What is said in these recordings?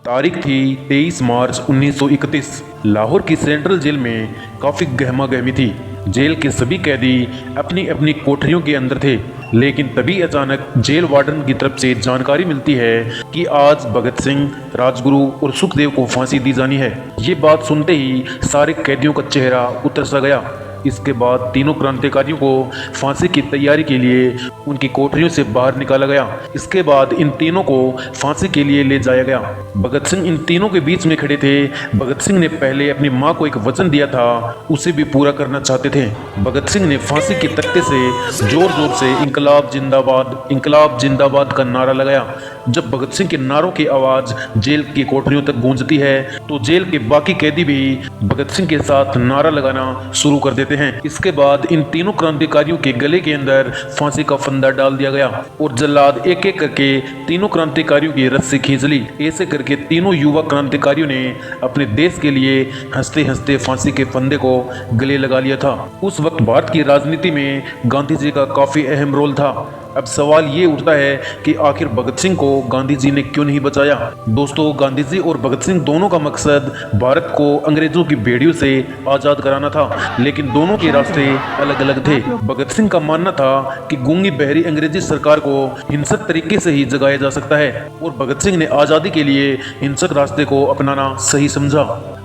तारीख थी 23 मार्च 1931। लाहौर की सेंट्रल जेल में काफ़ी गहमा गहमी थी। जेल के सभी कैदी अपनी अपनी कोठरियों के अंदर थे, लेकिन तभी अचानक जेल वार्डन की तरफ से जानकारी मिलती है कि आज भगत सिंह, राजगुरु और सुखदेव को फांसी दी जानी है। ये बात सुनते ही सारे कैदियों का चेहरा उतर सा गया। इसके बाद तीनों क्रांतिकारियों को फांसी की तैयारी के लिए उनकी कोठरियों से बाहर निकाला गया। इसके बाद इन तीनों को फांसी के लिए ले जाया गया। भगत सिंह इन तीनों के बीच में खड़े थे। भगत सिंह ने पहले अपनी मां को एक वचन दिया था, उसे भी पूरा करना चाहते थे। भगत सिंह ने फांसी के तख्ते से जोर जोर से इंकलाब जिंदाबाद का नारा लगाया। जब भगत सिंह के नारों की आवाज जेल की कोठरियों तक गूंजती है तो जेल के बाकी कैदी भी भगत सिंह के साथ नारा लगाना शुरू कर देते हैं। इसके बाद इन तीनों क्रांतिकारियों के गले के अंदर फांसी का फंदा डाल दिया गया और जल्लाद एक एक करके तीनों क्रांतिकारियों की रस्सी खींच ली। ऐसे करके तीनों युवा क्रांतिकारियों ने अपने देश के लिए हंसते हंसते फांसी के फंदे को गले लगा लिया था। उस वक्त भारत की राजनीति में गांधी जी का काफी अहम रोल था। अब सवाल ये उठता है कि आखिर भगत सिंह को गांधी जी ने क्यों नहीं बचाया। दोस्तों, गांधी जी और भगत सिंह दोनों का मकसद भारत को अंग्रेजों की भेड़ियों से आजाद कराना था, लेकिन दोनों के रास्ते अलग अलग थे। भगत सिंह का मानना था कि गूंगी बहरी अंग्रेजी सरकार को हिंसक तरीके से ही जगाया जा सकता है और भगत सिंह ने आजादी के लिए हिंसक रास्ते को अपनाना सही समझा।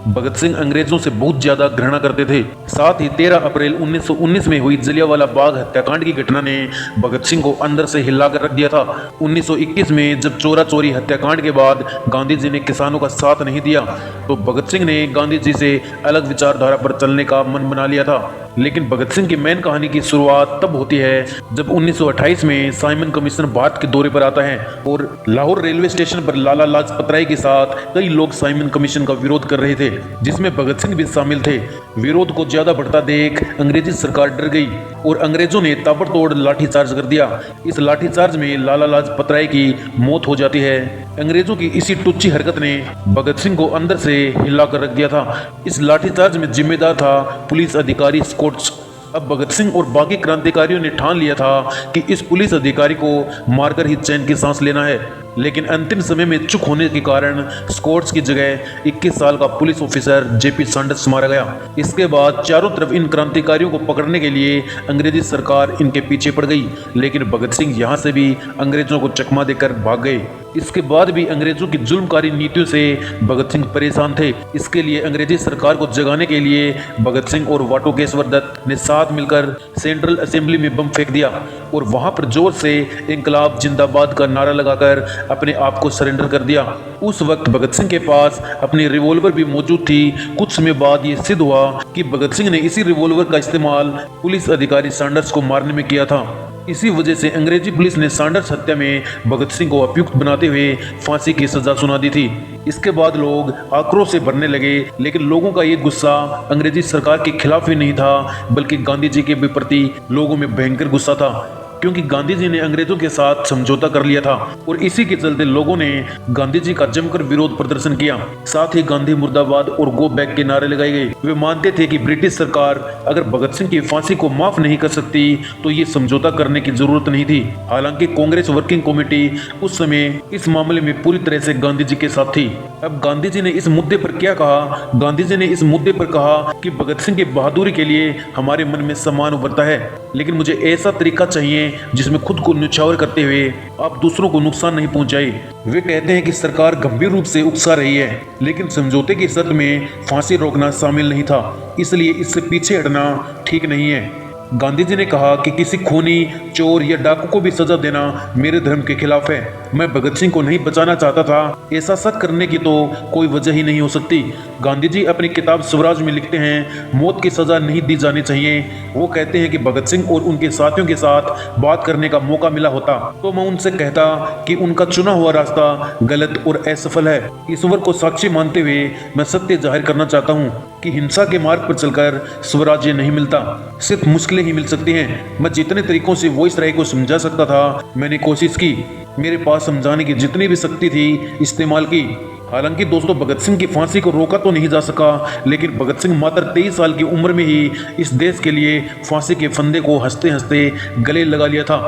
भगत सिंह अंग्रेजों से बहुत ज्यादा घृणा करते थे। साथ ही 13 अप्रैल 1919 में हुई जलियांवाला बाग हत्याकांड की घटना ने भगत सिंह को अंदर से हिला कर रख दिया था। 1921 में जब चोरा चोरी हत्याकांड के बाद गांधी जी ने किसानों का साथ नहीं दिया तो भगत सिंह ने गांधी जी से अलग विचारधारा पर चलने का मन बना लिया था। लेकिन भगत सिंह की मेन कहानी की शुरुआत तब होती है जब 1928 में साइमन कमीशन भारत के दौरे पर आता है और लाहौर रेलवे स्टेशन पर लाला लाजपत राय के साथ कई लोग साइमन कमीशन का विरोध कर रहे थे, जिसमें भगत सिंह भी शामिल थे। विरोध को ज्यादा बढ़ता देख अंग्रेजी सरकार डर गई और अंग्रेजों ने ताबड़तोड़ लाठीचार्ज कर दिया। इस लाठीचार्ज में लाला लाजपत राय की मौत हो जाती है। अंग्रेजों की इसी टुच्ची हरकत ने भगत सिंह को अंदर से हिला कर रख दिया था। इस लाठीचार्ज में जिम्मेदार था पुलिस अधिकारी स्कॉट्स। अब भगत सिंह और बाकी क्रांतिकारियों ने ठान लिया था कि इस पुलिस अधिकारी को मारकर ही चैन की सांस लेना है, लेकिन अंतिम समय में चूक होने के कारण स्कॉट्स की जगह 21 साल का पुलिस ऑफिसर जेपी सैंडर्स मारा गया। इसके बाद चारों तरफ इन क्रांतिकारियों को पकड़ने के लिए अंग्रेजी सरकार इनके पीछे पड़ गई, लेकिन भगत सिंह यहाँ से भी अंग्रेजों को चकमा देकर भाग गए। इसके बाद भी अंग्रेजों की जुल्मकारी नीतियों से भगत सिंह परेशान थे। इसके लिए अंग्रेजी सरकार को जगाने के लिए भगत सिंह और वाटोकेश्वर दत्त ने साथ मिलकर सेंट्रल असेंबली में बम फेंक दिया और वहां पर जोर से इंकलाब जिंदाबाद का नारा लगाकर अपने आप को सरेंडर कर दिया। उस वक्त भगत सिंह के पास अपनी रिवॉल्वर भी मौजूद थी। कुछ समय बाद ये सिद्ध हुआ कि भगत सिंह ने इसी रिवॉल्वर का इस्तेमाल पुलिस अधिकारी सैंडर्स को मारने में किया था। इसी वजह से अंग्रेजी पुलिस ने सैंडर्स हत्या में भगत सिंह को अभियुक्त बनाते हुए फांसी की सजा सुना दी थी। इसके बाद लोग आक्रोश से भरने लगे, लेकिन लोगों का ये गुस्सा अंग्रेजी सरकार के खिलाफ ही नहीं था, बल्कि गांधी जी के भी प्रति लोगों में भयंकर गुस्सा था, क्योंकि गांधी जी ने अंग्रेजों के साथ समझौता कर लिया था और इसी के चलते लोगों ने गांधी जी का जमकर विरोध प्रदर्शन किया। साथ ही गांधी मुर्दाबाद और गो बैक के नारे लगाए गए। वे मानते थे कि ब्रिटिश सरकार अगर भगत सिंह की फांसी को माफ नहीं कर सकती तो ये समझौता करने की जरूरत नहीं थी। हालांकि कांग्रेस वर्किंग कमेटी उस समय इस मामले में पूरी तरह से गांधी जी के साथ थी। अब गांधी जी ने इस मुद्दे पर क्या कहा? गांधी जी ने इस मुद्दे पर कहा कि भगत सिंह की बहादुरी के लिए हमारे मन में सम्मान उभरता है, लेकिन मुझे ऐसा तरीका चाहिए जिसमें खुद को न्यौछावर करते हुए आप दूसरों को नुकसान नहीं पहुंचाए। वे कहते हैं कि सरकार गंभीर रूप से उकसा रही है, लेकिन समझौते की शर्त में फांसी रोकना शामिल नहीं था, इसलिए इससे पीछे हटना ठीक नहीं है। गांधी जी ने कहा कि किसी खूनी, चोर या डाकू को भी सजा देना मेरे धर्म के खिलाफ है। मैं भगत सिंह को नहीं बचाना चाहता था, ऐसा शक करने की तो कोई वजह ही नहीं हो सकती। गांधी जी अपनी किताब स्वराज में लिखते हैं, मौत की सजा नहीं दी जानी चाहिए। वो कहते हैं कि भगत सिंह और उनके साथियों के साथ बात करने का मौका मिला होता तो मैं उनसे कहता कि उनका चुना हुआ रास्ता गलत और असफल है। ईश्वर को साक्षी मानते हुए मैं सत्य जाहिर करना चाहता हूँ कि हिंसा के मार्ग पर चलकर स्वराज्य नहीं मिलता, सिर्फ मुश्किलें ही मिल सकती हैं। मैं जितने तरीकों से वॉइस राय को समझा सकता था मैंने कोशिश की, मेरे पास समझाने की जितनी भी शक्ति थी इस्तेमाल की। हालांकि दोस्तों, भगत सिंह की फांसी को रोका तो नहीं जा सका, लेकिन भगत सिंह मात्र 23 साल की उम्र में ही इस देश के लिए फांसी के फंदे को हंसते हंसते गले लगा लिया था।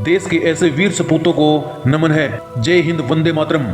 देश के ऐसे वीर सपूतों को नमन है। जय हिंद, वंदे मातरम।